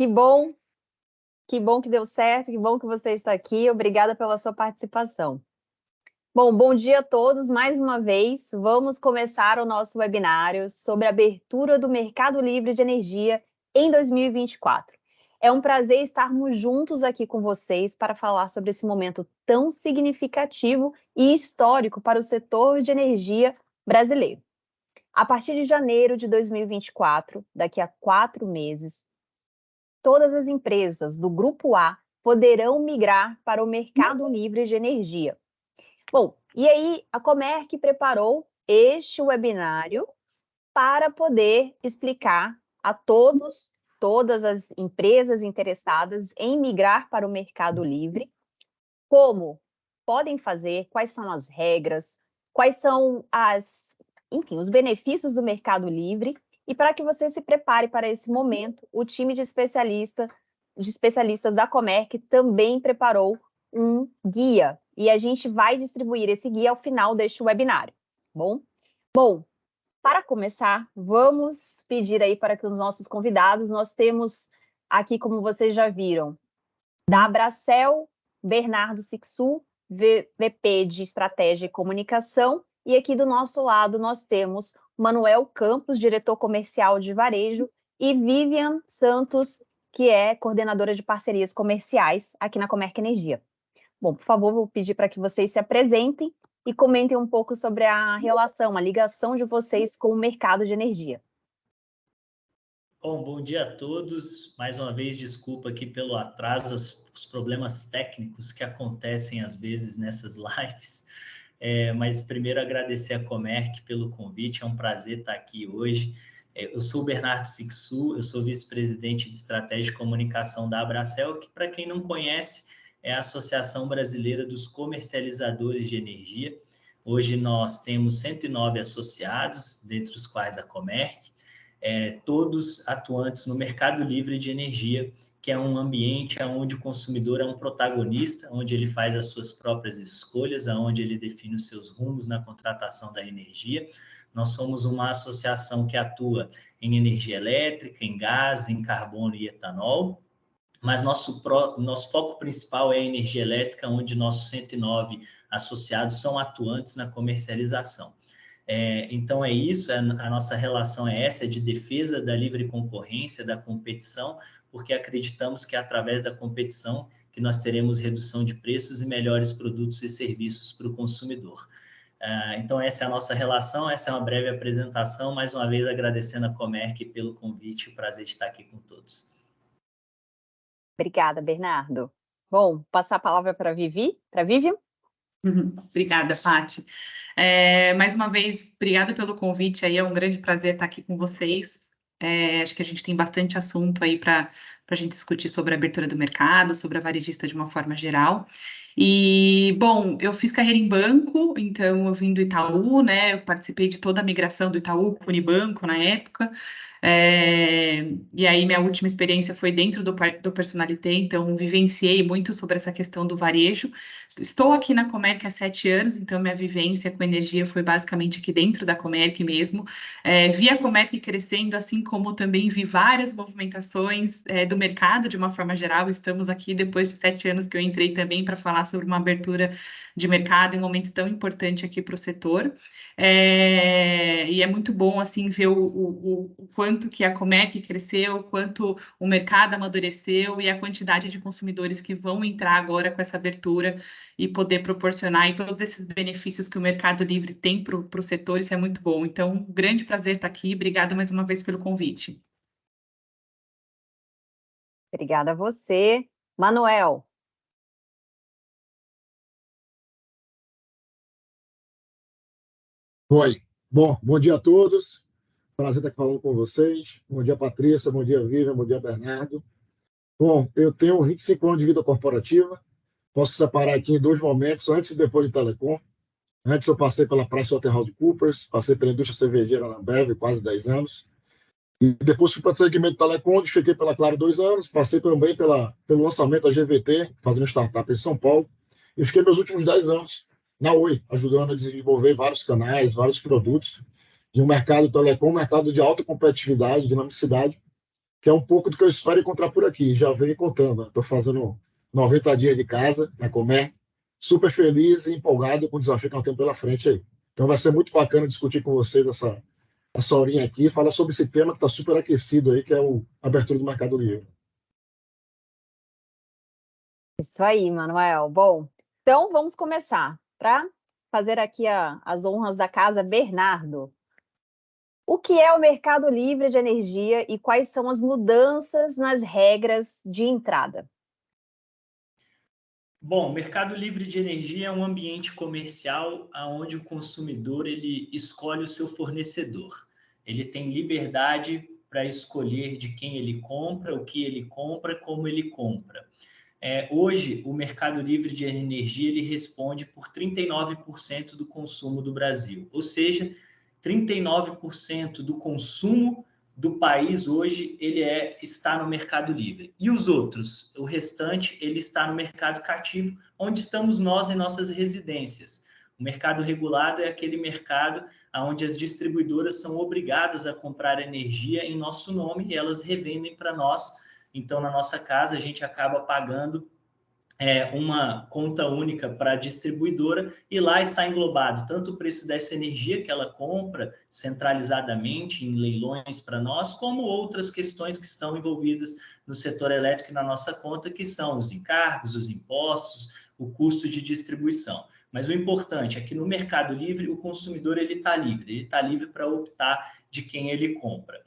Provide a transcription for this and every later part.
bom, que bom que deu certo, que bom que você está aqui. Obrigada pela sua participação. Bom dia a todos. Mais uma vez, vamos começar o nosso webinário sobre a abertura do mercado livre de energia em 2024. É um prazer estarmos juntos aqui com vocês para falar sobre esse momento tão significativo e histórico para o setor de energia brasileiro. A partir de janeiro de 2024, daqui a 4 meses, todas as empresas do Grupo A poderão migrar para o mercado livre de energia. Bom, e aí a Comerc preparou este webinário para poder explicar a todas as empresas interessadas em migrar para o mercado livre, como podem fazer, quais são as regras, quais são os benefícios do mercado livre. E para que você se prepare para esse momento, o time de especialistas da Comerc também preparou um guia. E a gente vai distribuir esse guia ao final deste webinário. Bom, para começar, vamos pedir aí para que os nossos convidados, nós temos aqui, como vocês já viram, da Abracel, Bernardo Sixu, VP de Estratégia e Comunicação, e aqui do nosso lado nós temos Manuel Campos, diretor comercial de varejo, e Vivian Santos, que é coordenadora de parcerias comerciais aqui na Comerc Energia. Bom, por favor, vou pedir para que vocês se apresentem e comentem um pouco sobre a relação, a ligação de vocês com o mercado de energia. Bom dia a todos. Mais uma vez, desculpa aqui pelo atraso, os problemas técnicos que acontecem às vezes nessas lives. Mas primeiro agradecer a Comerc pelo convite, é um prazer estar aqui hoje. Eu sou o Bernardo Sixu, eu sou vice-presidente de Estratégia e Comunicação da Abracel, que, para quem não conhece, é a Associação Brasileira dos Comercializadores de Energia. Hoje nós temos 109 associados, dentre os quais a Comerc, todos atuantes no mercado livre de energia, que é um ambiente onde o consumidor é um protagonista, onde ele faz as suas próprias escolhas, onde ele define os seus rumos na contratação da energia. Nós somos uma associação que atua em energia elétrica, em gás, em carbono e etanol, mas nosso foco principal é a energia elétrica, onde nossos 109 associados são atuantes na comercialização. Então é isso, a nossa relação é essa, de defesa da livre concorrência, da competição, porque acreditamos que é através da competição que nós teremos redução de preços e melhores produtos e serviços para o consumidor. Então essa é a nossa relação, essa é uma breve apresentação, mais uma vez agradecendo a Comerc pelo convite, o prazer de estar aqui com todos. Obrigada, Bernardo. Bom, passar a palavra para a Vivian. Obrigada, Paty. Mais uma vez, obrigada pelo convite, aí é um grande prazer estar aqui com vocês. Acho que a gente tem bastante assunto aí para a gente discutir sobre a abertura do mercado, sobre a varejista de uma forma geral. E, bom, eu fiz carreira em banco, então eu vim do Itaú, né? Eu participei de toda a migração do Itaú para o Unibanco na época. E aí minha última experiência foi dentro do Personalité, então vivenciei muito sobre essa questão do varejo. Estou aqui na Comerc há 7 anos, então minha vivência com energia foi basicamente aqui dentro da Comerc mesmo. Vi a Comerc crescendo, assim como também vi várias movimentações do mercado de uma forma geral. Estamos aqui depois de 7 anos que eu entrei também para falar sobre uma abertura de mercado em um momento tão importante aqui para o setor. E é muito bom assim ver o quanto que a Comerc cresceu, o quanto o mercado amadureceu e a quantidade de consumidores que vão entrar agora com essa abertura e poder proporcionar e todos esses benefícios que o Mercado Livre tem para o setor, isso é muito bom. Então, um grande prazer estar aqui. Obrigada mais uma vez pelo convite. Obrigada a você. Manuel. Oi. Bom dia a todos. Prazer estar aqui falando com vocês. Bom dia, Patrícia. Bom dia, Vivian. Bom dia, Bernardo. Bom, eu tenho 25 anos de vida corporativa. Posso separar aqui em 2 momentos, antes e depois de telecom. Antes eu passei pela PricewaterhouseCoopers, passei pela indústria cervejeira na Ambev, quase 10 anos. E depois fui para o segmento de telecom, onde fiquei pela Claro 2 anos. Passei também pelo lançamento da GVT, fazendo startup em São Paulo. E fiquei meus últimos 10 anos na Oi, ajudando a desenvolver vários canais, vários produtos. E um mercado telecom, um mercado de alta competitividade, dinamicidade. que é um pouco do que eu espero encontrar por aqui. Já venho contando, estou fazendo 90 dias de casa na Comer, super feliz e empolgado com o desafio que nós temos pela frente aí. Então vai ser muito bacana discutir com vocês essa horinha aqui e falar sobre esse tema que está super aquecido aí, que é a abertura do Mercado Livre. Isso aí, Manuel. Bom, então vamos começar. Para fazer aqui as honras da casa, Bernardo. O que é o Mercado Livre de Energia e quais são as mudanças nas regras de entrada? Bom, o Mercado Livre de Energia é um ambiente comercial onde o consumidor ele escolhe o seu fornecedor. Ele tem liberdade para escolher de quem ele compra, o que ele compra, como ele compra. Hoje, o Mercado Livre de Energia ele responde por 39% do consumo do Brasil, ou seja, 39% do consumo do país hoje ele está no Mercado Livre. E os outros, o restante, ele está no mercado cativo, onde estamos nós em nossas residências. O mercado regulado é aquele mercado onde as distribuidoras são obrigadas a comprar energia em nosso nome e elas revendem para nós. Então, na nossa casa, a gente acaba pagando uma conta única para a distribuidora e lá está englobado tanto o preço dessa energia que ela compra centralizadamente em leilões para nós, como outras questões que estão envolvidas no setor elétrico e na nossa conta, que são os encargos, os impostos, o custo de distribuição. Mas o importante é que no Mercado Livre o consumidor ele está livre para optar de quem ele compra.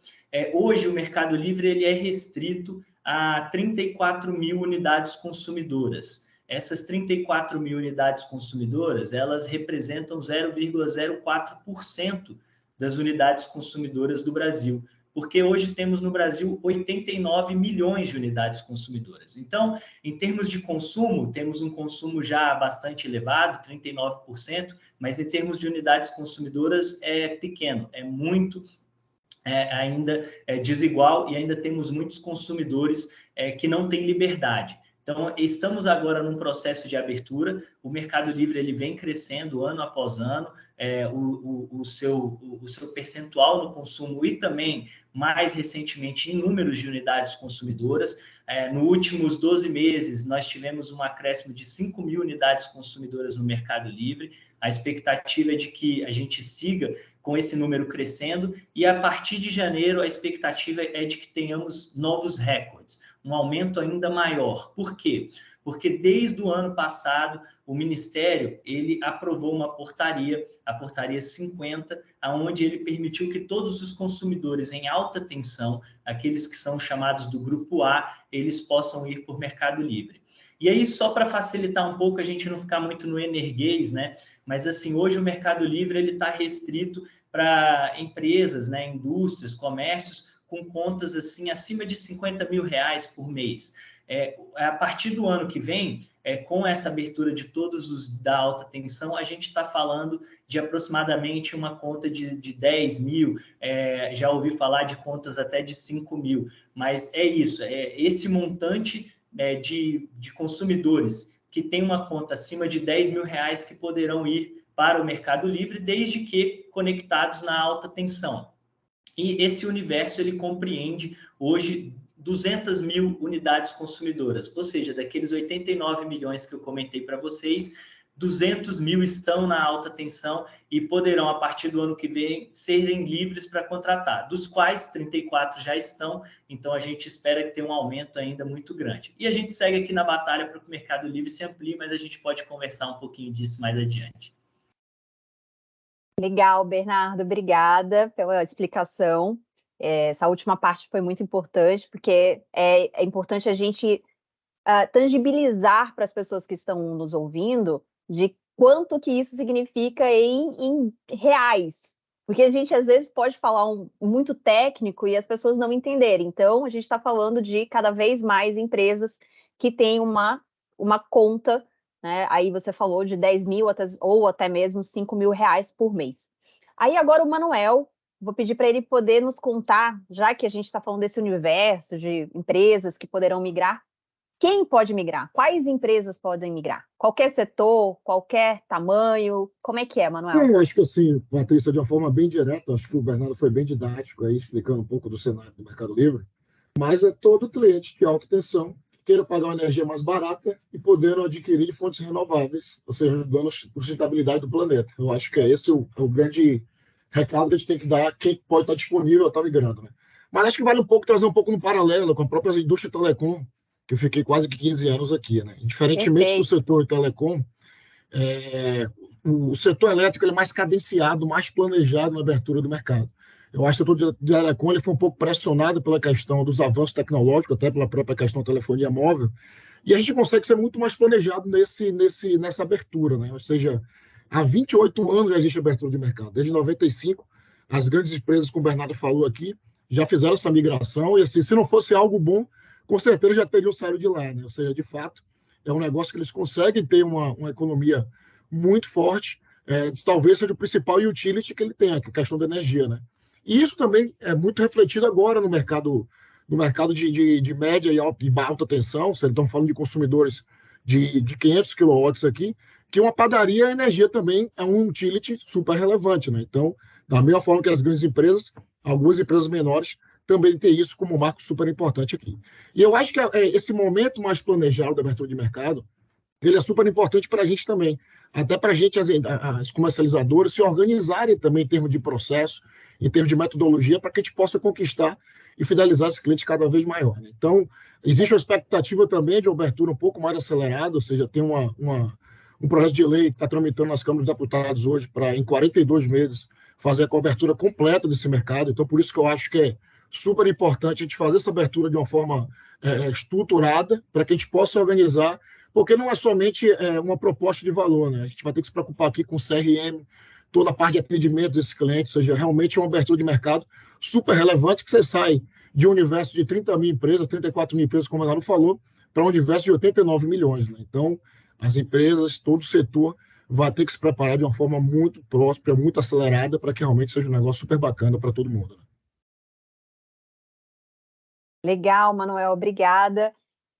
Hoje o Mercado Livre ele é restrito a 34 mil unidades consumidoras. Essas 34 mil unidades consumidoras, elas representam 0,04% das unidades consumidoras do Brasil, porque hoje temos no Brasil 89 milhões de unidades consumidoras. Então, em termos de consumo, temos um consumo já bastante elevado, 39%, mas em termos de unidades consumidoras é pequeno, é muito ainda desigual e ainda temos muitos consumidores que não têm liberdade. Então, estamos agora num processo de abertura, o Mercado Livre ele vem crescendo ano após ano, o seu percentual no consumo e também, mais recentemente, em números de unidades consumidoras. Nos últimos 12 meses, nós tivemos um acréscimo de 5 mil unidades consumidoras no Mercado Livre. A expectativa é de que a gente siga com esse número crescendo e a partir de janeiro a expectativa é de que tenhamos novos recordes, um aumento ainda maior. Por quê? Porque desde o ano passado o Ministério ele aprovou uma portaria, a portaria 50, onde ele permitiu que todos os consumidores em alta tensão, aqueles que são chamados do grupo A, eles possam ir por Mercado Livre. E aí, só para facilitar um pouco, a gente não ficar muito no energuês, né? Mas, assim, hoje o Mercado Livre está restrito para empresas, né? Indústrias, comércios, com contas, assim, acima de R$50 mil por mês. A partir do ano que vem, com essa abertura de todos os da alta tensão, a gente está falando de aproximadamente uma conta de 10 mil, já ouvi falar de contas até de 5 mil, mas é isso, esse montante de consumidores que tem uma conta acima de 10 mil reais que poderão ir para o Mercado Livre, desde que conectados na alta tensão. E esse universo ele compreende hoje 200 mil unidades consumidoras, ou seja, daqueles 89 milhões que eu comentei para vocês, 200 mil estão na alta tensão e poderão, a partir do ano que vem, serem livres para contratar, dos quais 34 já estão, então a gente espera que tenha um aumento ainda muito grande. E a gente segue aqui na batalha para que o Mercado Livre se amplie, mas a gente pode conversar um pouquinho disso mais adiante. Legal, Bernardo, obrigada pela explicação. Essa última parte foi muito importante, porque é importante a gente tangibilizar para as pessoas que estão nos ouvindo de quanto que isso significa em reais. Porque a gente, às vezes, pode falar muito técnico e as pessoas não entenderem. Então, a gente está falando de cada vez mais empresas que têm uma conta, né? Aí você falou de 10 mil ou até mesmo 5 mil reais por mês. Aí agora o Manuel, vou pedir para ele poder nos contar, já que a gente está falando desse universo de empresas que poderão migrar, quem pode migrar? Quais empresas podem migrar? Qualquer setor, qualquer tamanho? Como é que é, Manuel? Eu acho que assim, Patrícia, de uma forma bem direta, acho que o Bernardo foi bem didático aí, explicando um pouco do cenário do Mercado Livre. mas é todo cliente de alta tensão que queira pagar uma energia mais barata e podendo adquirir fontes renováveis, ou seja, ajudando a sustentabilidade do planeta. Eu acho que é esse o grande recado que a gente tem que dar a quem pode estar disponível a estar migrando. Né? Mas acho que vale um pouco trazer um pouco no paralelo com a própria indústria telecom, que eu fiquei quase que 15 anos aqui. Né? Diferentemente do Perfeito. setor telecom, o setor elétrico ele é mais cadenciado, mais planejado na abertura do mercado. Eu acho que o setor de telecom ele foi um pouco pressionado pela questão dos avanços tecnológicos, até pela própria questão da telefonia móvel, e a gente consegue ser muito mais planejado nessa abertura. Né? Ou seja, há 28 anos já existe abertura de mercado. Desde 95, as grandes empresas, como o Bernardo falou aqui, já fizeram essa migração, e assim, se não fosse algo bom, com certeza já teriam saído de lá. Né? Ou seja, de fato, é um negócio que eles conseguem ter uma economia muito forte, talvez seja o principal utility que ele tem, que é a questão da energia. Né? E isso também é muito refletido agora no mercado de média e alta tensão, se estamos falando de consumidores de 500 kW aqui, que uma padaria, a energia também é um utility super relevante. Né? Então, da mesma forma que as grandes empresas, algumas empresas menores também têm isso como um marco super importante aqui. E eu acho que esse momento mais planejado da abertura de mercado, ele é super importante para a gente também, até para a gente, as comercializadoras, se organizarem também em termos de processo, em termos de metodologia, para que a gente possa conquistar e fidelizar esse cliente cada vez maior. Né? Então, existe uma expectativa também de abertura um pouco mais acelerada, ou seja, tem um projeto de lei que está tramitando nas câmaras de deputados hoje para, em 42 meses, fazer a cobertura completa desse mercado. Então, por isso que eu acho que é super importante a gente fazer essa abertura de uma forma estruturada, para que a gente possa organizar, porque não é somente uma proposta de valor, né? A gente vai ter que se preocupar aqui com o CRM, toda a parte de atendimento desses clientes, ou seja, realmente é uma abertura de mercado super relevante, que você sai de um universo de 30 mil empresas, 34 mil empresas, como o Renato falou, para um universo de 89 milhões. Né? Então, as empresas, todo o setor vai ter que se preparar de uma forma muito próspera, muito acelerada, para que realmente seja um negócio super bacana para todo mundo. Né? Legal, Manuel, obrigada.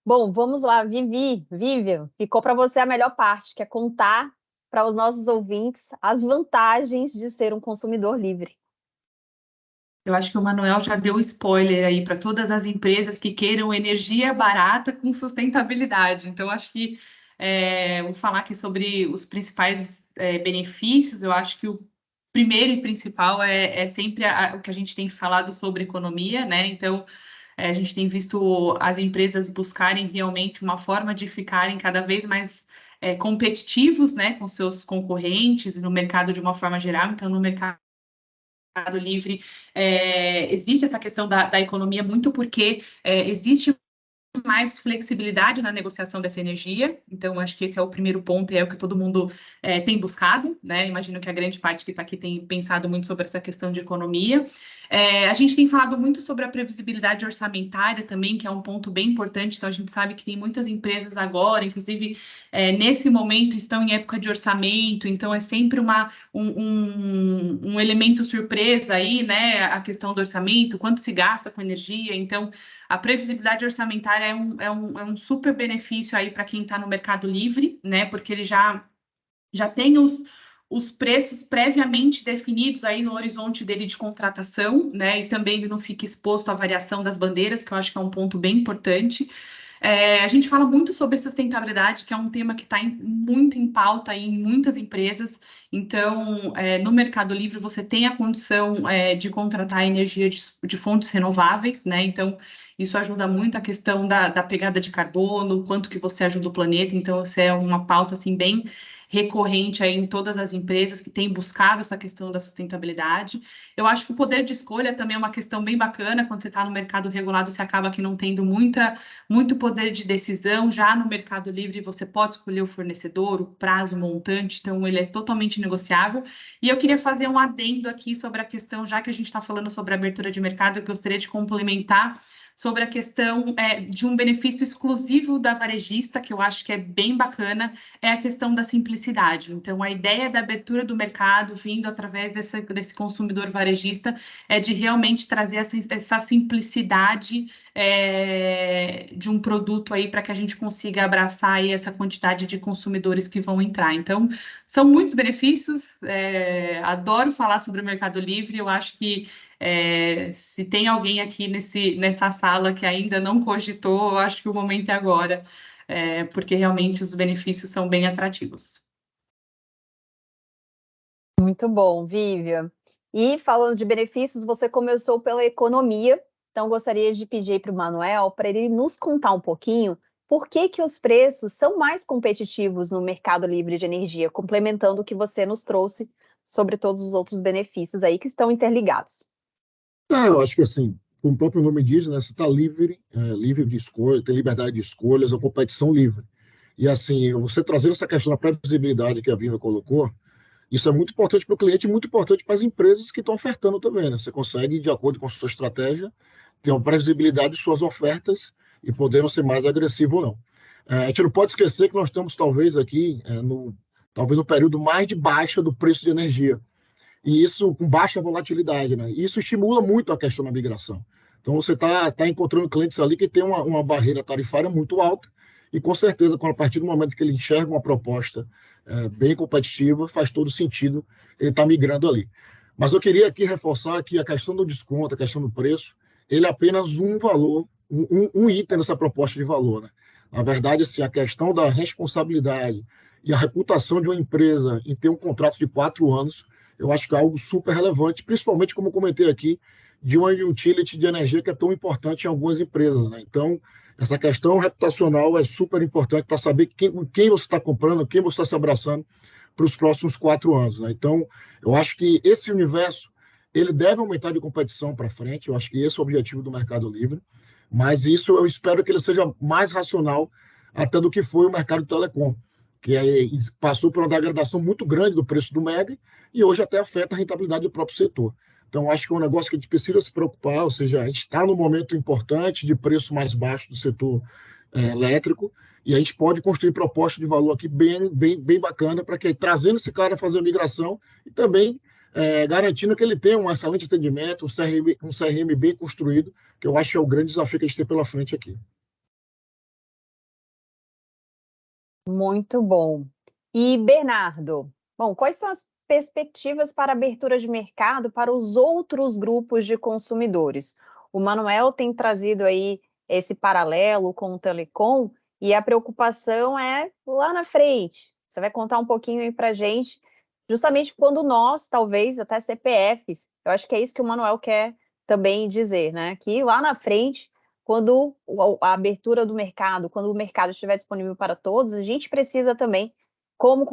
Bom, vamos lá, Vivian, ficou para você a melhor parte, que é contar para os nossos ouvintes as vantagens de ser um consumidor livre. Eu acho que o Manuel já deu spoiler aí para todas as empresas que queiram energia barata com sustentabilidade. Então, acho que vou falar aqui sobre os principais benefícios. Eu acho que o primeiro e principal é sempre o que a gente tem falado sobre economia, né? Então, a gente tem visto as empresas buscarem realmente uma forma de ficarem cada vez mais competitivos, né, com seus concorrentes no mercado de uma forma geral. Então, no mercado livre, existe essa questão da economia muito porque existe mais flexibilidade na negociação dessa energia. Então, acho que esse é o primeiro ponto e é o que todo mundo tem buscado, né? Imagino que a grande parte que está aqui tem pensado muito sobre essa questão de economia. A gente tem falado muito sobre a previsibilidade orçamentária também, que é um ponto bem importante. Então, a gente sabe que tem muitas empresas agora, inclusive nesse momento, estão em época de orçamento, então é sempre um elemento surpresa aí, né? A questão do orçamento, quanto se gasta com energia. Então, a previsibilidade orçamentária é um super benefício aí para quem está no mercado livre, né? Porque ele já tem os preços previamente definidos aí no horizonte dele de contratação, né? E também ele não fica exposto à variação das bandeiras, que eu acho que é um ponto bem importante. A gente fala muito sobre sustentabilidade, que é um tema que está muito em pauta aí em muitas empresas. Então, no Mercado Livre, você tem a condição de contratar energia de fontes renováveis, né? Então, isso ajuda muito a questão da pegada de carbono, quanto que você ajuda o planeta. Então, isso é uma pauta assim, bem recorrente aí em todas as empresas que têm buscado essa questão da sustentabilidade. Eu acho que o poder de escolha também é uma questão bem bacana. Quando você está no mercado regulado, você acaba que não tendo muito poder de decisão. Já no Mercado Livre, você pode escolher o fornecedor, o prazo, o montante, então ele é totalmente negociável. E eu queria fazer um adendo aqui sobre a questão, já que a gente está falando sobre abertura de mercado, eu gostaria de complementar sobre a questão de um benefício exclusivo da varejista, que eu acho que é bem bacana, é a questão da simplicidade. Então, a ideia da abertura do mercado, vindo através desse consumidor varejista, é de realmente trazer essa simplicidade de um produto aí para que a gente consiga abraçar aí essa quantidade de consumidores que vão entrar. Então, são muitos benefícios, adoro falar sobre o Mercado Livre, eu acho que Se tem alguém aqui nessa sala que ainda não cogitou, eu acho que o momento é agora, porque realmente os benefícios são bem atrativos. Muito bom, Vivian. E falando de benefícios, você começou pela economia, então gostaria de pedir para o Manuel para ele nos contar um pouquinho por que os preços são mais competitivos no mercado livre de energia, complementando o que você nos trouxe sobre todos os outros benefícios aí que estão interligados. Eu acho que assim, como o próprio nome diz, né, você está livre, livre de escolha, tem liberdade de escolhas, é uma competição livre. E assim, você trazendo essa questão da previsibilidade que a Viva colocou, isso é muito importante para o cliente e muito importante para as empresas que estão ofertando também, né? Você consegue, de acordo com a sua estratégia, ter uma previsibilidade de suas ofertas e podendo ser mais agressivo ou não. A gente não pode esquecer que nós estamos, talvez, aqui, talvez no período mais de baixa do preço de energia. E isso com baixa volatilidade, né? E isso estimula muito a questão da migração. Então, você está encontrando clientes ali que tem uma barreira tarifária muito alta e, com certeza, a partir do momento que ele enxerga uma proposta bem competitiva, faz todo sentido ele estar migrando ali. Mas eu queria aqui reforçar que a questão do desconto, a questão do preço, ele é apenas um valor, um item nessa proposta de valor, né? Na verdade, assim, a questão da responsabilidade e a reputação de uma empresa em ter um contrato de 4 anos, eu acho que é algo super relevante, principalmente, como eu comentei aqui, de uma utility de energia que é tão importante em algumas empresas, né? Então, essa questão reputacional é super importante para saber quem você está comprando, quem você está se abraçando para os próximos 4 anos, né? Então, eu acho que esse universo ele deve aumentar de competição para frente. Eu acho que esse é o objetivo do Mercado Livre, mas isso eu espero que ele seja mais racional até do que foi o mercado de telecom, que passou por uma degradação muito grande do preço do MEG e hoje até afeta a rentabilidade do próprio setor. Então, acho que é um negócio que a gente precisa se preocupar, ou seja, a gente está num momento importante de preço mais baixo do setor elétrico, e a gente pode construir proposta de valor aqui bem bacana para que trazendo esse cara a fazer a migração e também garantindo que ele tenha um excelente atendimento, um CRM bem construído, que eu acho que é o grande desafio que a gente tem pela frente aqui. Muito bom. E, Bernardo, bom, quais são as perspectivas para abertura de mercado para os outros grupos de consumidores? O Manuel tem trazido aí esse paralelo com o telecom e a preocupação é lá na frente. Você vai contar um pouquinho aí para a gente, justamente quando nós, talvez até CPFs, eu acho que é isso que o Manuel quer também dizer, né? Que lá na frente, quando a abertura do mercado, quando o mercado estiver disponível para todos, a gente precisa também, como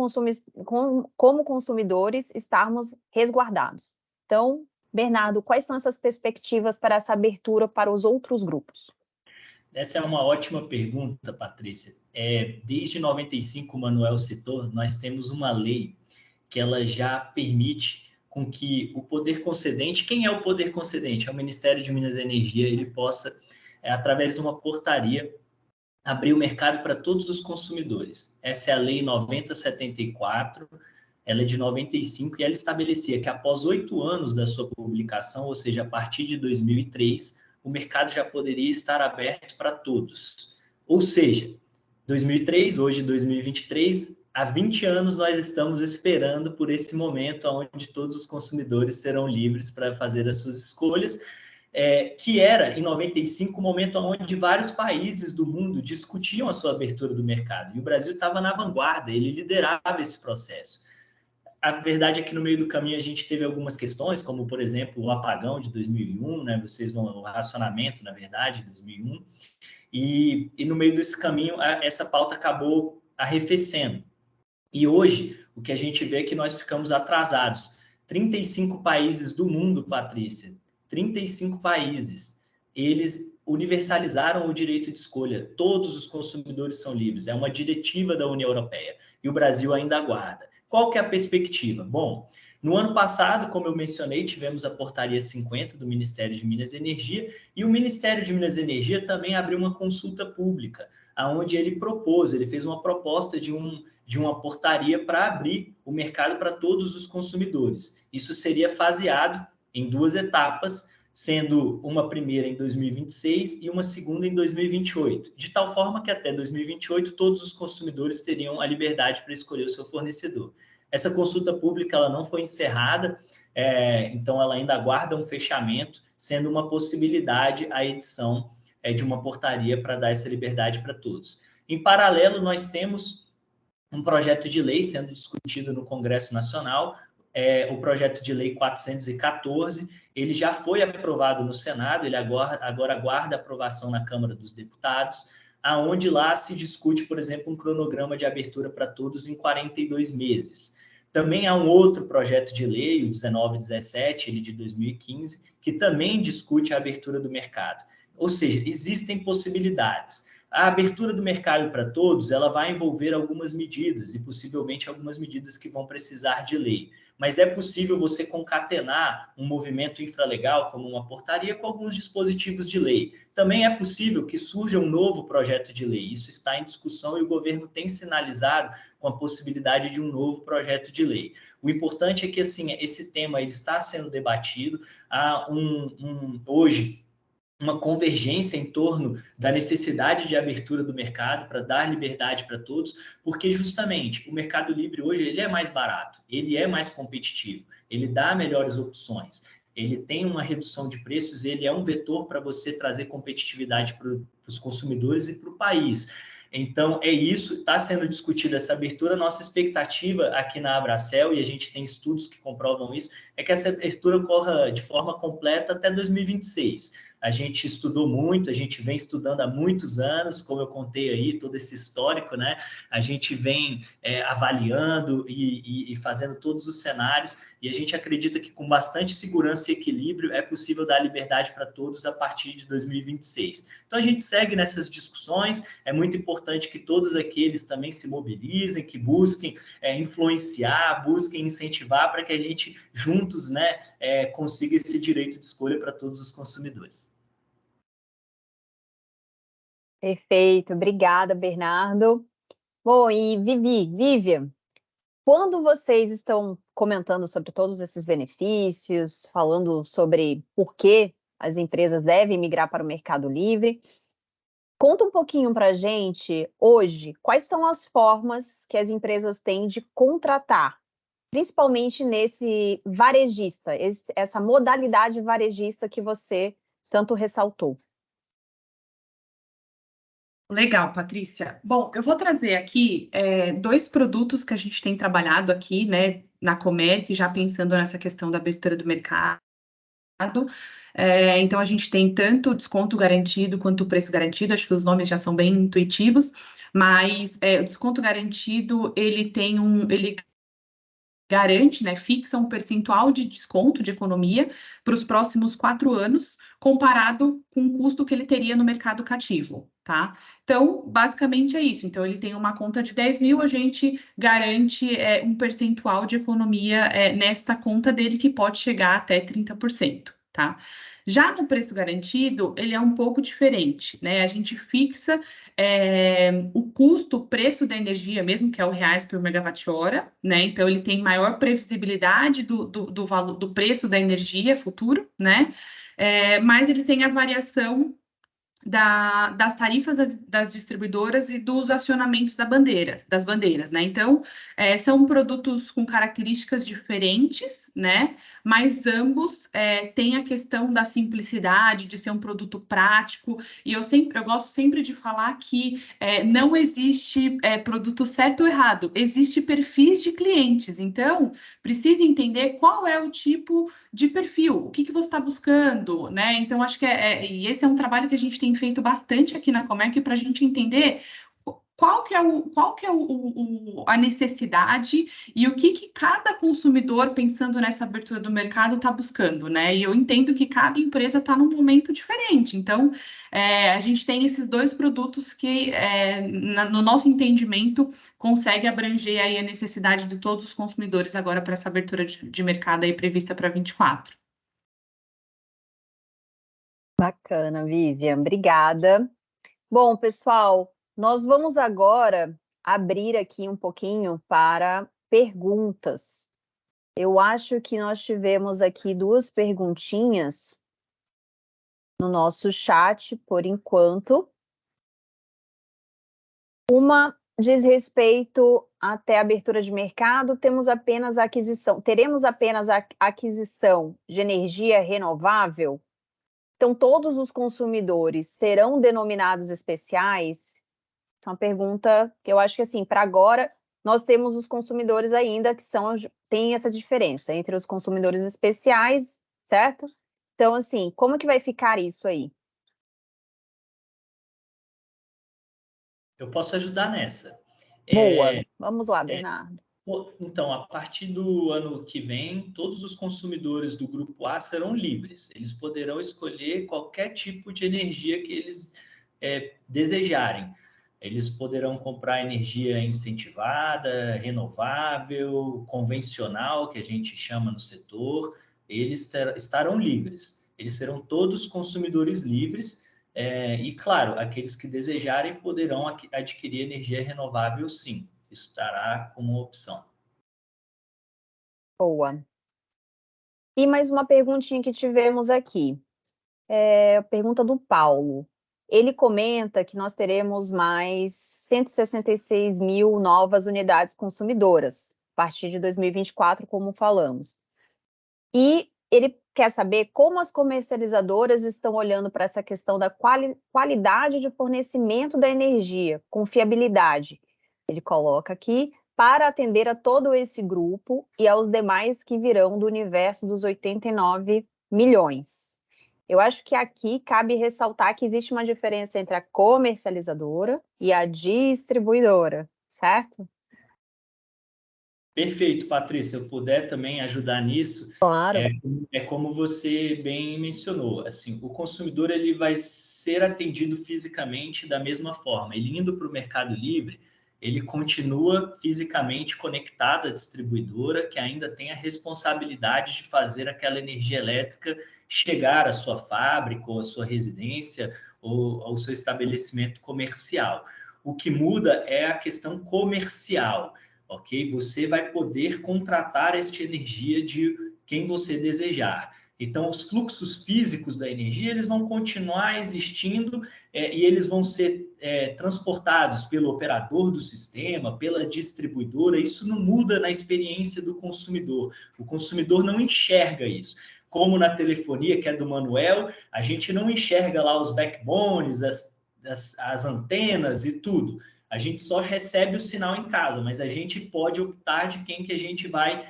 consumidores, estarmos resguardados. Então, Bernardo, quais são essas perspectivas para essa abertura para os outros grupos? Essa é uma ótima pergunta, Patrícia. Desde 95, o Manuel citou, nós temos uma lei que ela já permite com que o poder concedente, quem é o poder concedente? É o Ministério de Minas e Energia, ele possa, através de uma portaria, abrir o mercado para todos os consumidores. Essa é a Lei 9074, ela é de 95 e ela estabelecia que após 8 anos da sua publicação, ou seja, a partir de 2003, o mercado já poderia estar aberto para todos. Ou seja, 2003, hoje 2023, há 20 anos nós estamos esperando por esse momento onde todos os consumidores serão livres para fazer as suas escolhas, que era, em 95, o momento onde vários países do mundo discutiam a sua abertura do mercado. E o Brasil estava na vanguarda, ele liderava esse processo. A verdade é que no meio do caminho a gente teve algumas questões, como, por exemplo, o apagão de 2001, né? O racionamento, na verdade, de 2001. E no meio desse caminho, essa pauta acabou arrefecendo. E hoje, o que a gente vê é que nós ficamos atrasados. 35 países do mundo, Patrícia, 35 países, eles universalizaram o direito de escolha. Todos os consumidores são livres. É uma diretiva da União Europeia. E o Brasil ainda aguarda. Qual que é a perspectiva? Bom, no ano passado, como eu mencionei, tivemos a Portaria 50 do Ministério de Minas e Energia, e o Ministério de Minas e Energia também abriu uma consulta pública, onde ele fez uma proposta de uma portaria para abrir o mercado para todos os consumidores. Isso seria faseado em 2 etapas, sendo uma primeira em 2026 e uma segunda em 2028, de tal forma que até 2028 todos os consumidores teriam a liberdade para escolher o seu fornecedor. Essa consulta pública ela não foi encerrada, então ela ainda aguarda um fechamento, sendo uma possibilidade a edição de uma portaria para dar essa liberdade para todos. Em paralelo, nós temos um projeto de lei sendo discutido no Congresso Nacional, o projeto de lei 414, ele já foi aprovado no Senado, ele agora aguarda aprovação na Câmara dos Deputados, aonde lá se discute, por exemplo, um cronograma de abertura para todos em 42 meses. Também há um outro projeto de lei, o 1917, ele de 2015, que também discute a abertura do mercado. Ou seja, existem possibilidades. A abertura do mercado para todos, ela vai envolver algumas medidas e possivelmente algumas medidas que vão precisar de lei. Mas é possível você concatenar um movimento infralegal, como uma portaria, com alguns dispositivos de lei. Também é possível que surja um novo projeto de lei. Isso está em discussão e o governo tem sinalizado com a possibilidade de um novo projeto de lei. O importante é que, assim, esse tema ele está sendo debatido. Há hoje uma convergência em torno da necessidade de abertura do mercado para dar liberdade para todos, porque justamente o mercado livre hoje ele é mais barato, ele é mais competitivo, ele dá melhores opções, ele tem uma redução de preços, ele é um vetor para você trazer competitividade para os consumidores e para o país. Então, é isso, está sendo discutida essa abertura. Nossa expectativa aqui na Abracel, e a gente tem estudos que comprovam isso, é que essa abertura ocorra de forma completa até 2026. A gente estudou muito, a gente vem estudando há muitos anos, como eu contei aí, todo esse histórico, né? A gente vem avaliando e fazendo todos os cenários, e a gente acredita que com bastante segurança e equilíbrio é possível dar liberdade para todos a partir de 2026. Então, a gente segue nessas discussões, é muito importante que todos aqueles também se mobilizem, que busquem influenciar, busquem incentivar para que a gente juntos, né, consiga esse direito de escolha para todos os consumidores. Perfeito, obrigada, Bernardo. Bom, e Vivian, quando vocês estão comentando sobre todos esses benefícios, falando sobre por que as empresas devem migrar para o mercado livre, conta um pouquinho para a gente, hoje, quais são as formas que as empresas têm de contratar, principalmente nesse varejista, essa modalidade varejista que você tanto ressaltou. Legal, Patrícia. Bom, eu vou trazer aqui dois produtos que a gente tem trabalhado aqui, né, na Comerc, já pensando nessa questão da abertura do mercado. Então, a gente tem tanto o desconto garantido quanto o preço garantido, acho que os nomes já são bem intuitivos, mas o desconto garantido, ele garante, né, fixa um percentual de desconto de economia para os próximos 4 anos, comparado com o custo que ele teria no mercado cativo, tá? Então, basicamente é isso. Então, ele tem uma conta de 10 mil, a gente garante um percentual de economia nesta conta dele, que pode chegar até 30%, tá? Já no preço garantido, ele é um pouco diferente, né? A gente fixa o custo, o preço da energia, mesmo que é o reais por megawatt-hora, né? Então, ele tem maior previsibilidade do valor, do preço da energia futuro, né? Mas ele tem a variação das tarifas das distribuidoras e dos acionamentos das bandeiras, né? Então, são produtos com características diferentes, né? Mas ambos têm a questão da simplicidade, de ser um produto prático, e eu gosto sempre de falar que não existe produto certo ou errado, existe perfis de clientes, então precisa entender qual é o tipo de perfil, o que você está buscando, né? Então, acho que e esse é um trabalho que a gente tem feito bastante aqui na Comerc para a gente entender qual que é a necessidade e o que cada consumidor, pensando nessa abertura do mercado, está buscando, né? E eu entendo que cada empresa está num momento diferente. Então, a gente tem esses dois produtos que, no nosso entendimento, consegue abranger aí a necessidade de todos os consumidores agora para essa abertura de mercado aí prevista para 24. Bacana, Vivian, obrigada. Bom, pessoal, nós vamos agora abrir aqui um pouquinho para perguntas. Eu acho que nós tivemos aqui 2 perguntinhas no nosso chat, por enquanto. Uma diz respeito até a abertura de mercado, teremos apenas a aquisição de energia renovável? Então, todos os consumidores serão denominados especiais? É uma pergunta que eu acho que, assim, para agora, nós temos os consumidores ainda que tem essa diferença entre os consumidores especiais, certo? Então, assim, como que vai ficar isso aí? Eu posso ajudar nessa. Boa. Vamos lá, Bernardo. Então, a partir do ano que vem, todos os consumidores do grupo A serão livres. Eles poderão escolher qualquer tipo de energia que eles desejarem. Eles poderão comprar energia incentivada, renovável, convencional, que a gente chama no setor. Eles estarão livres. Eles serão todos consumidores livres. E, claro, aqueles que desejarem poderão adquirir energia renovável, sim. Isso estará como opção. Boa. E mais uma perguntinha que tivemos aqui. A pergunta do Paulo. Ele comenta que nós teremos mais 166 mil novas unidades consumidoras a partir de 2024, como falamos. E ele quer saber como as comercializadoras estão olhando para essa questão da qualidade de fornecimento da energia, confiabilidade. Ele coloca aqui, para atender a todo esse grupo e aos demais que virão do universo dos 89 milhões. Eu acho que aqui cabe ressaltar que existe uma diferença entre a comercializadora e a distribuidora, certo? Perfeito, Patrícia. Se eu puder também ajudar nisso, claro. Como você bem mencionou, assim, o consumidor ele vai ser atendido fisicamente da mesma forma. Ele indo para o Mercado Livre, ele continua fisicamente conectado à distribuidora, que ainda tem a responsabilidade de fazer aquela energia elétrica chegar à sua fábrica, ou à sua residência, ou ao seu estabelecimento comercial. O que muda é a questão comercial. Ok? Você vai poder contratar esta energia de quem você desejar. Então, os fluxos físicos da energia eles vão continuar existindo e eles vão ser transportados pelo operador do sistema, pela distribuidora. Isso não muda na experiência do consumidor. O consumidor não enxerga isso. Como na telefonia, que é do Manuel, a gente não enxerga lá os backbones, as antenas e tudo. A gente só recebe o sinal em casa, mas a gente pode optar de quem que a gente vai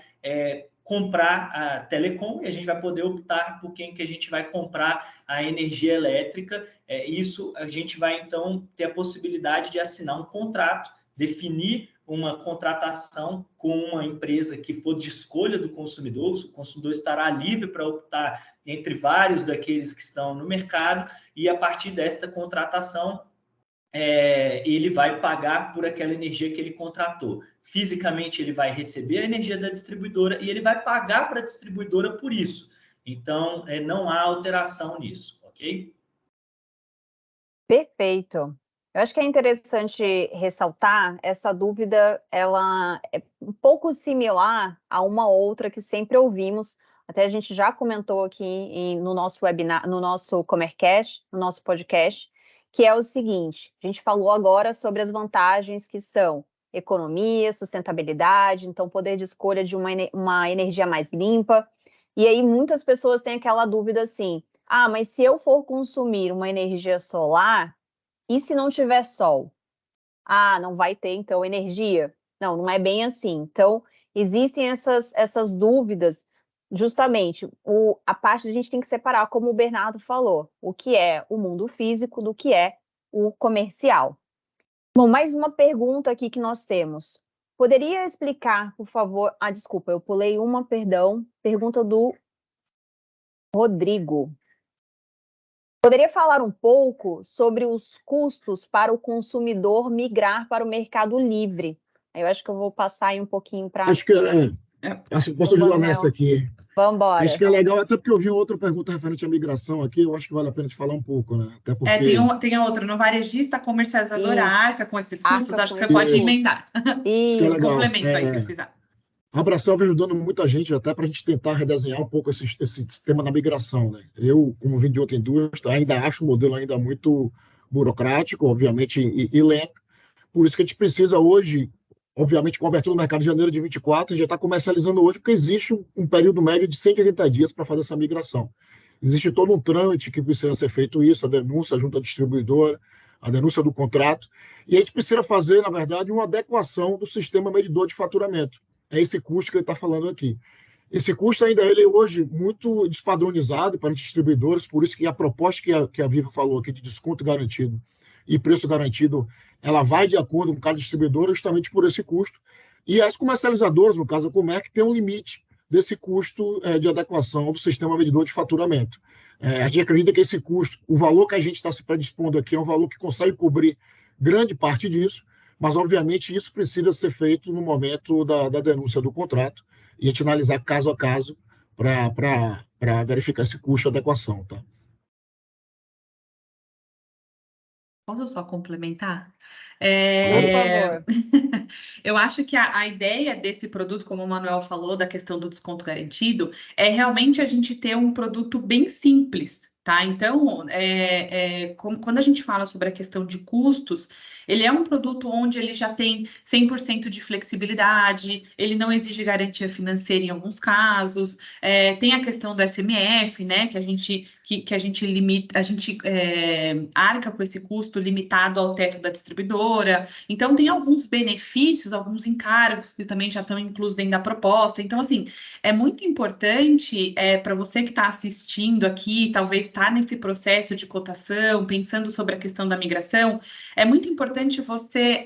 comprar a telecom e a gente vai poder optar por quem que a gente vai comprar a energia elétrica. Isso a gente vai, então, ter a possibilidade de assinar um contrato, definir uma contratação com uma empresa que for de escolha do consumidor. O consumidor estará livre para optar entre vários daqueles que estão no mercado e, a partir desta contratação, ele vai pagar por aquela energia que ele contratou. Fisicamente, ele vai receber a energia da distribuidora e ele vai pagar para a distribuidora por isso. Então, não há alteração nisso, ok? Perfeito. Eu acho que é interessante ressaltar essa dúvida, ela é um pouco similar a uma outra que sempre ouvimos, até a gente já comentou aqui no nosso webinar, no nosso Comercast, no nosso podcast, que é o seguinte: a gente falou agora sobre as vantagens que são economia, sustentabilidade, então poder de escolha de uma energia mais limpa. E aí muitas pessoas têm aquela dúvida assim: mas se eu for consumir uma energia solar, e se não tiver sol? Não vai ter então energia? Não, não é bem assim. Então existem essas dúvidas. Justamente, a parte a gente tem que separar, como o Bernardo falou, o que é o mundo físico do que é o comercial. Bom, mais uma pergunta aqui que nós temos. Poderia explicar, por favor? Desculpa, eu pulei uma, perdão. Pergunta do Rodrigo. Poderia falar um pouco sobre os custos para o consumidor migrar para o Mercado Livre? Eu acho que eu vou passar aí um pouquinho para... Acho que posso ajudar nessa aqui. Vamos embora. Acho que é legal, até porque eu vi outra pergunta referente à migração aqui, eu acho que vale a pena te falar um pouco, né? Até porque... tem a outra, no varejista, a comercializadora arca com esses custos, acho que você pode emendar. Isso que é legal. Complemento aí, se precisar. A Abraçel vem ajudando muita gente até para a gente tentar redesenhar um pouco esse sistema da migração, né? Eu, como vim de outra indústria, ainda acho o modelo ainda muito burocrático, obviamente, e lento, Por isso que a gente precisa hoje, obviamente, com a abertura do mercado de janeiro de 24, já está comercializando hoje, porque existe um período médio de 180 dias para fazer essa migração. Existe todo um trâmite que precisa ser feito isso, a denúncia junto à distribuidora, a denúncia do contrato, e a gente precisa fazer, na verdade, uma adequação do sistema medidor de faturamento. É esse custo que ele está falando aqui. Esse custo ainda ele é hoje muito despadronizado para os distribuidores, por isso que a proposta que a Viva falou aqui de desconto garantido e preço garantido, ela vai de acordo com cada distribuidor justamente por esse custo. E as comercializadoras, no caso a Comerc, tem um limite desse custo de adequação do sistema medidor de faturamento. A gente acredita que esse custo, o valor que a gente está se predispondo aqui é um valor que consegue cobrir grande parte disso, mas, obviamente, isso precisa ser feito no momento da denúncia do contrato e a gente analisar caso a caso para verificar esse custo de adequação. Tá? Posso só complementar? Por favor. Eu acho que a ideia desse produto, como o Manuel falou, da questão do desconto garantido, é realmente a gente ter um produto bem simples, tá? Então, quando a gente fala sobre a questão de custos, ele é um produto onde ele já tem 100% de flexibilidade, ele não exige garantia financeira em alguns casos, tem a questão do SMF, né, que a gente limita, arca com esse custo limitado ao teto da distribuidora. Então, tem alguns benefícios, alguns encargos que também já estão inclusos dentro da proposta. Então, assim, é muito importante para você que está assistindo aqui, talvez está nesse processo de cotação, pensando sobre a questão da migração, é muito importante você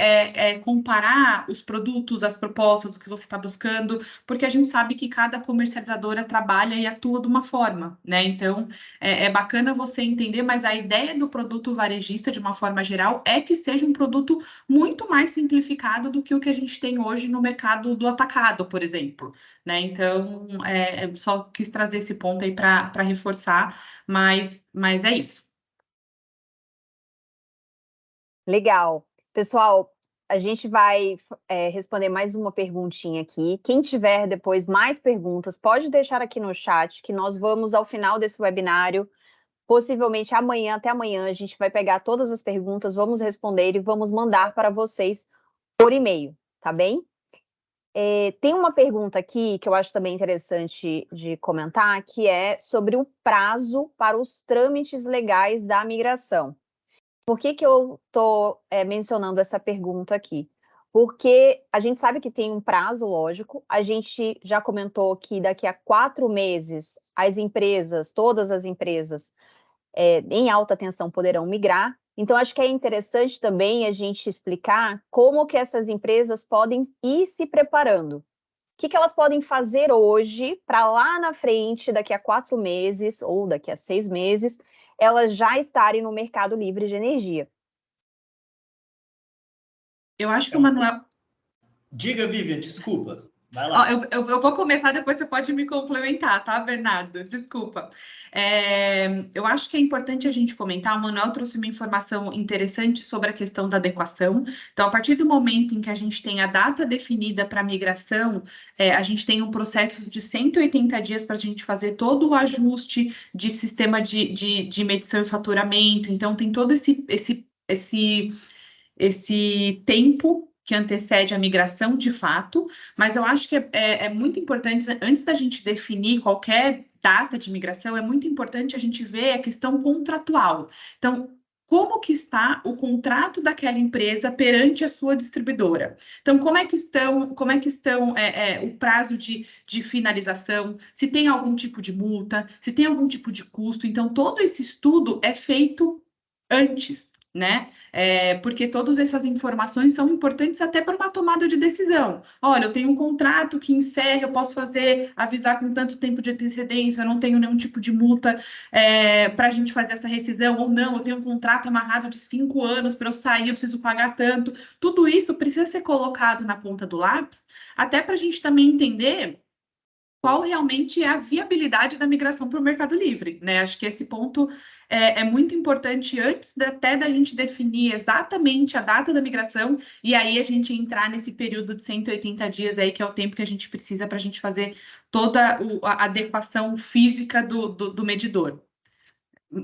comparar os produtos, as propostas, o que você está buscando, porque a gente sabe que cada comercializadora trabalha e atua de uma forma, né? Então, é bacana você entender, mas a ideia do produto varejista, de uma forma geral, é que seja um produto muito mais simplificado do que o que a gente tem hoje no mercado do atacado, por exemplo, né? Então, só quis trazer esse ponto aí para reforçar, mas é isso. Legal. Pessoal, a gente vai responder mais uma perguntinha aqui. Quem tiver depois mais perguntas, pode deixar aqui no chat, que nós vamos, ao final desse webinário, possivelmente amanhã, até amanhã, a gente vai pegar todas as perguntas, vamos responder e vamos mandar para vocês por e-mail, tá bem? Tem uma pergunta aqui que eu acho também interessante de comentar, que é sobre o prazo para os trâmites legais da migração. Por que eu estou mencionando essa pergunta aqui? Porque a gente sabe que tem um prazo, lógico, a gente já comentou que daqui a 4 meses as empresas, todas as empresas em alta tensão poderão migrar. Então, acho que é interessante também a gente explicar como que essas empresas podem ir se preparando. O que elas podem fazer hoje para lá na frente, daqui a 4 meses ou daqui a 6 meses, elas já estarem no mercado livre de energia. Eu acho que o Manuel... Diga, Vivian, desculpa. Vai lá. Eu vou começar, depois você pode me complementar, tá, Bernardo? Desculpa. Eu acho que é importante a gente comentar, o Manuel trouxe uma informação interessante sobre a questão da adequação. Então, a partir do momento em que a gente tem a data definida para a migração, a gente tem um processo de 180 dias para a gente fazer todo o ajuste de sistema de medição e faturamento. Então, tem todo esse tempo que antecede a migração de fato, mas eu acho que é muito importante, antes da gente definir qualquer data de migração, é muito importante a gente ver a questão contratual. Então, como que está o contrato daquela empresa perante a sua distribuidora? Então, como é que estão o prazo de finalização, se tem algum tipo de multa, se tem algum tipo de custo. Então, todo esse estudo é feito antes, né? Porque todas essas informações são importantes até para uma tomada de decisão. Olha, eu tenho um contrato que encerra, eu posso avisar com tanto tempo de antecedência, eu não tenho nenhum tipo de multa para a gente fazer essa rescisão, ou não, eu tenho um contrato amarrado de 5 anos, para eu sair, eu preciso pagar tanto. Tudo isso precisa ser colocado na ponta do lápis, até para a gente também entender qual realmente é a viabilidade da migração para o Mercado Livre, né? Acho que esse ponto é muito importante antes até da gente definir exatamente a data da migração e aí a gente entrar nesse período de 180 dias aí, que é o tempo que a gente precisa para a gente fazer toda a adequação física do medidor.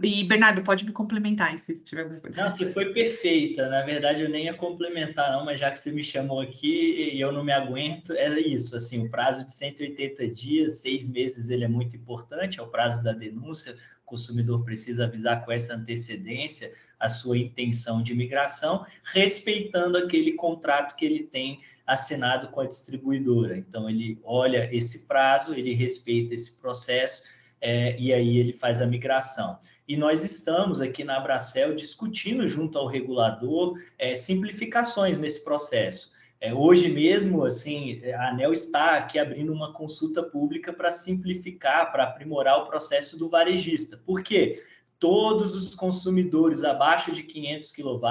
E, Bernardo, pode me complementar se tiver alguma coisa. Não, você foi perfeita. Na verdade, eu nem ia complementar, não, mas já que você me chamou aqui e eu não me aguento, é isso. Assim, o prazo de 180 dias, 6 meses, ele é muito importante, é o prazo da denúncia. O consumidor precisa avisar com essa antecedência a sua intenção de migração, respeitando aquele contrato que ele tem assinado com a distribuidora. Então, ele olha esse prazo, ele respeita esse processo, e aí ele faz a migração. E nós estamos aqui na Abracel discutindo junto ao regulador simplificações nesse processo. Hoje mesmo, assim, a ANEEL está aqui abrindo uma consulta pública para simplificar, para aprimorar o processo do varejista. Por quê? Todos os consumidores abaixo de 500 kW,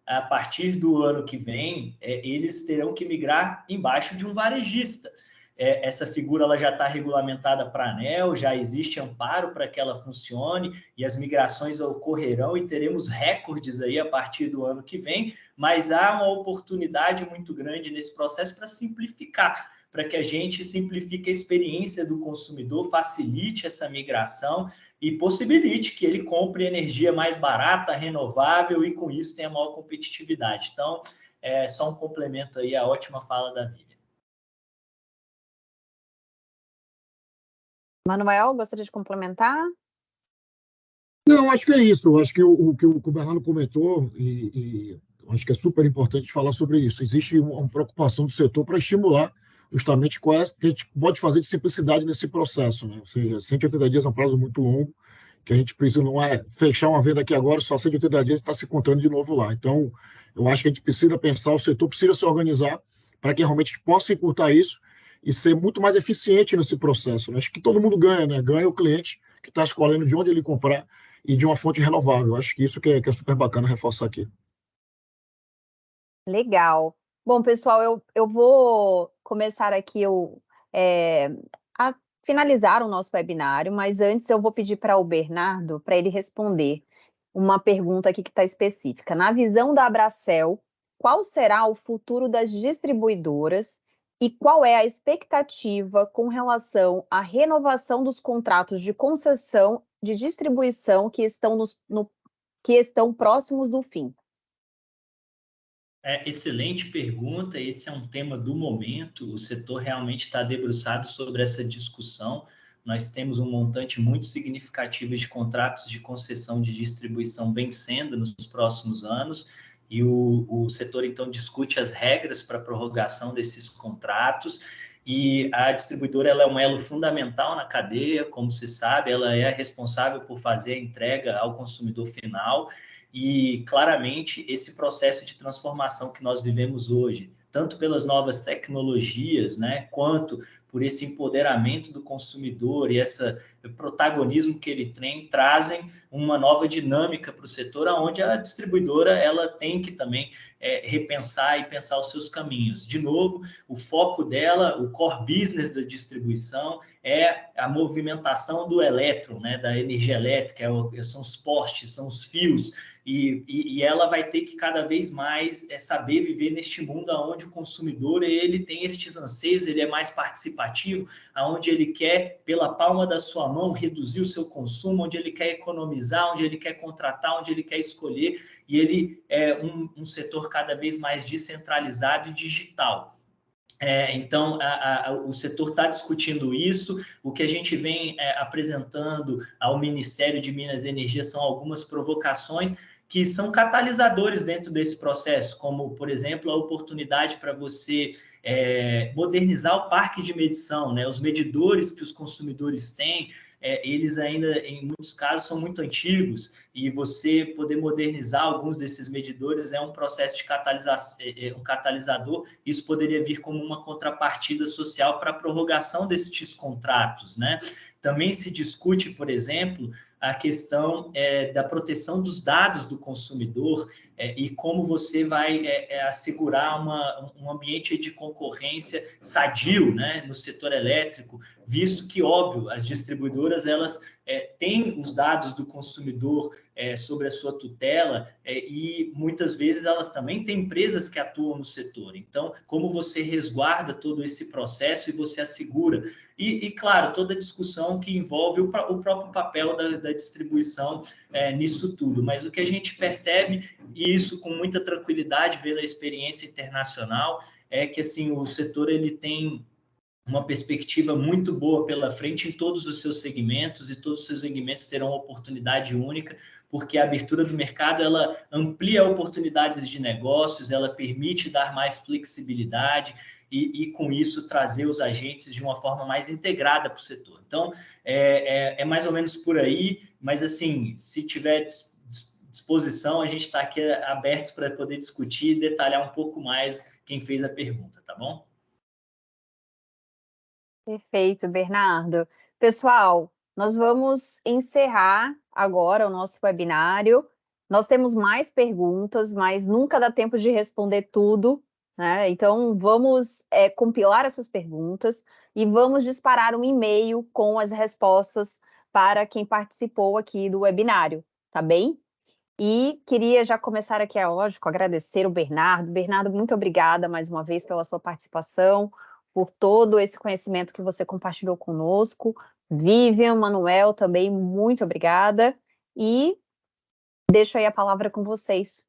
a partir do ano que vem, eles terão que migrar embaixo de um varejista. Essa figura ela já está regulamentada para a ANEEL, já existe amparo para que ela funcione e as migrações ocorrerão e teremos recordes aí a partir do ano que vem, mas há uma oportunidade muito grande nesse processo para simplificar, para que a gente simplifique a experiência do consumidor, facilite essa migração e possibilite que ele compre energia mais barata, renovável e com isso tenha maior competitividade. Então, só um complemento aí à ótima fala da Vivian. Manuel, gostaria de complementar? Não, acho que é isso. Eu acho que o que o Bernardo comentou, e acho que é super importante falar sobre isso. Existe uma preocupação do setor para estimular justamente qual é que a gente pode fazer de simplicidade nesse processo, né? Ou seja, 180 dias é um prazo muito longo, que a gente precisa, não é fechar uma venda aqui agora, só 180 dias está se encontrando de novo lá. Então, eu acho que a gente precisa pensar, o setor precisa se organizar para que realmente a gente possa encurtar isso e ser muito mais eficiente nesse processo, né? Acho que todo mundo ganha, né? Ganha o cliente que está escolhendo de onde ele comprar e de uma fonte renovável. Acho que isso que é super bacana reforçar aqui. Legal. Bom, pessoal, eu vou começar aqui a finalizar o nosso webinário, mas antes eu vou pedir para o Bernardo para ele responder uma pergunta aqui que está específica. Na visão da Abracel, qual será o futuro das distribuidoras e qual é a expectativa com relação à renovação dos contratos de concessão de distribuição que estão próximos do fim? Excelente pergunta. Esse é um tema do momento. O setor realmente está debruçado sobre essa discussão. Nós temos um montante muito significativo de contratos de concessão de distribuição vencendo nos próximos anos, e o setor, então, discute as regras para a prorrogação desses contratos, e a distribuidora ela é um elo fundamental na cadeia, como se sabe, ela é responsável por fazer a entrega ao consumidor final, e, claramente, esse processo de transformação que nós vivemos hoje, tanto pelas novas tecnologias, né, quanto por esse empoderamento do consumidor e esse protagonismo que ele tem, trazem uma nova dinâmica para o setor, onde a distribuidora ela tem que também repensar e pensar os seus caminhos. De novo, o foco dela, o core business da distribuição, é a movimentação do elétron, né, da energia elétrica, são os postes, são os fios, e ela vai ter que cada vez mais saber viver neste mundo onde o consumidor ele tem estes anseios, ele é mais participativo, onde ele quer, pela palma da sua mão, reduzir o seu consumo, onde ele quer economizar, onde ele quer contratar, onde ele quer escolher, e ele é um setor cada vez mais descentralizado e digital. Então, o setor está discutindo isso. O que a gente vem apresentando ao Ministério de Minas e Energia são algumas provocações que são catalisadores dentro desse processo, como, por exemplo, a oportunidade para você modernizar o parque de medição, né? Os medidores que os consumidores têm, eles ainda, em muitos casos, são muito antigos, e você poder modernizar alguns desses medidores é um processo de um catalisador. Isso poderia vir como uma contrapartida social para a prorrogação desses contratos, né? Também se discute, por exemplo, a questão da proteção dos dados do consumidor e como você vai assegurar um ambiente de concorrência sadio, né, no setor elétrico, visto que, óbvio, as distribuidoras elas têm os dados do consumidor sobre a sua tutela e muitas vezes elas também têm empresas que atuam no setor. Então, como você resguarda todo esse processo e você assegura? E claro, toda a discussão que envolve o próprio papel da distribuição nisso tudo. Mas o que a gente percebe, e isso com muita tranquilidade, vendo a experiência internacional, é que assim, o setor ele tem uma perspectiva muito boa pela frente em todos os seus segmentos, e todos os seus segmentos terão uma oportunidade única, porque a abertura do mercado ela amplia oportunidades de negócios, ela permite dar mais flexibilidade e com isso trazer os agentes de uma forma mais integrada para o setor. Então, é mais ou menos por aí, mas assim, se tiver disposição, a gente está aqui abertos para poder discutir e detalhar um pouco mais quem fez a pergunta, tá bom? Perfeito, Bernardo. Pessoal, nós vamos encerrar agora o nosso webinário. Nós temos mais perguntas, mas nunca dá tempo de responder tudo, né? Então, vamos compilar essas perguntas e vamos disparar um e-mail com as respostas para quem participou aqui do webinário, tá bem? E queria já começar aqui, lógico, agradecer o Bernardo. Bernardo, muito obrigada mais uma vez pela sua participação, por todo esse conhecimento que você compartilhou conosco. Vivian, Manuel, também muito obrigada. E deixo aí a palavra com vocês.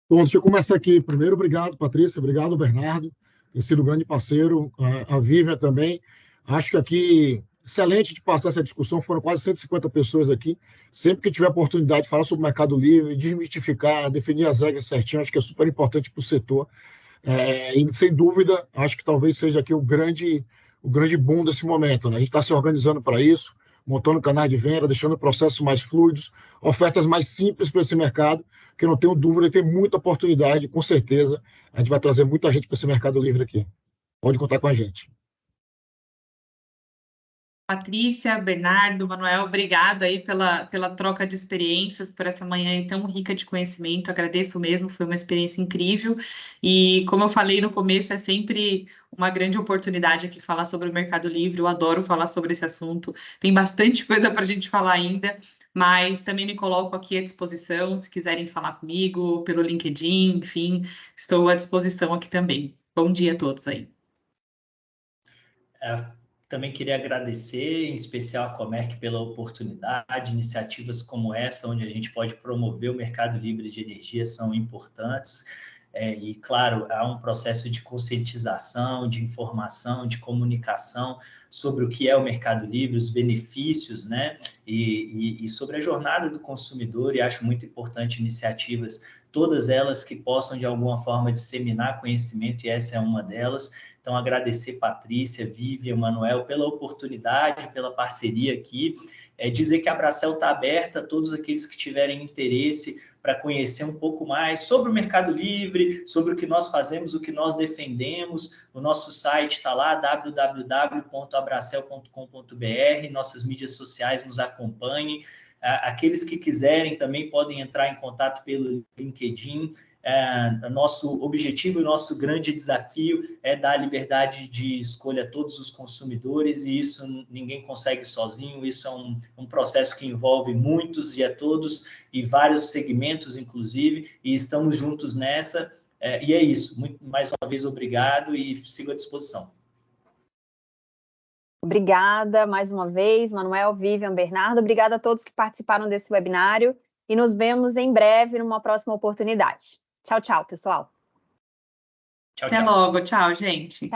Bom, deixa eu começar aqui. Primeiro, obrigado, Patrícia. Obrigado, Bernardo. Tem sido um grande parceiro. A Vivian também. Acho que aqui, excelente de passar essa discussão. Foram quase 150 pessoas aqui. Sempre que tiver oportunidade de falar sobre o Mercado Livre, desmistificar, definir as regras certinho, acho que é super importante para o setor. E, sem dúvida, acho que talvez seja aqui o grande boom desse momento, né? A gente está se organizando para isso, montando canais de venda, deixando processos mais fluidos, ofertas mais simples para esse mercado, que eu não tenho dúvida, tem muita oportunidade, com certeza. A gente vai trazer muita gente para esse Mercado Livre aqui. Pode contar com a gente. Patrícia, Bernardo, Manuel, obrigado aí pela troca de experiências, por essa manhã tão rica de conhecimento, agradeço mesmo, foi uma experiência incrível, e como eu falei no começo, é sempre uma grande oportunidade aqui falar sobre o Mercado Livre, eu adoro falar sobre esse assunto, tem bastante coisa para a gente falar ainda, mas também me coloco aqui à disposição, se quiserem falar comigo, pelo LinkedIn, enfim, estou à disposição aqui também. Bom dia a todos aí. Também queria agradecer, em especial a Comerc, pela oportunidade. Iniciativas como essa, onde a gente pode promover o mercado livre de energia, são importantes. E, claro, há um processo de conscientização, de informação, de comunicação sobre o que é o mercado livre, os benefícios, né? E sobre a jornada do consumidor, e acho muito importante iniciativas, todas elas que possam, de alguma forma, disseminar conhecimento, e essa é uma delas. Então, agradecer Patrícia, Vivian, Manuel, pela oportunidade, pela parceria aqui. Dizer que a Abracel está aberta a todos aqueles que tiverem interesse para conhecer um pouco mais sobre o Mercado Livre, sobre o que nós fazemos, o que nós defendemos. O nosso site está lá, www.abracel.com.br. Nossas mídias sociais nos acompanhem. Aqueles que quiserem também podem entrar em contato pelo LinkedIn. Nosso objetivo e nosso grande desafio é dar liberdade de escolha a todos os consumidores, e isso ninguém consegue sozinho. Isso é um processo que envolve muitos e a todos, e vários segmentos, inclusive, e estamos juntos nessa. E é isso. Mais uma vez, obrigado e sigo à disposição. Obrigada mais uma vez, Manuel, Vivian, Bernardo. Obrigada a todos que participaram desse webinário e nos vemos em breve numa próxima oportunidade. Tchau, tchau, pessoal. Tchau, tchau. Até logo. Tchau, gente.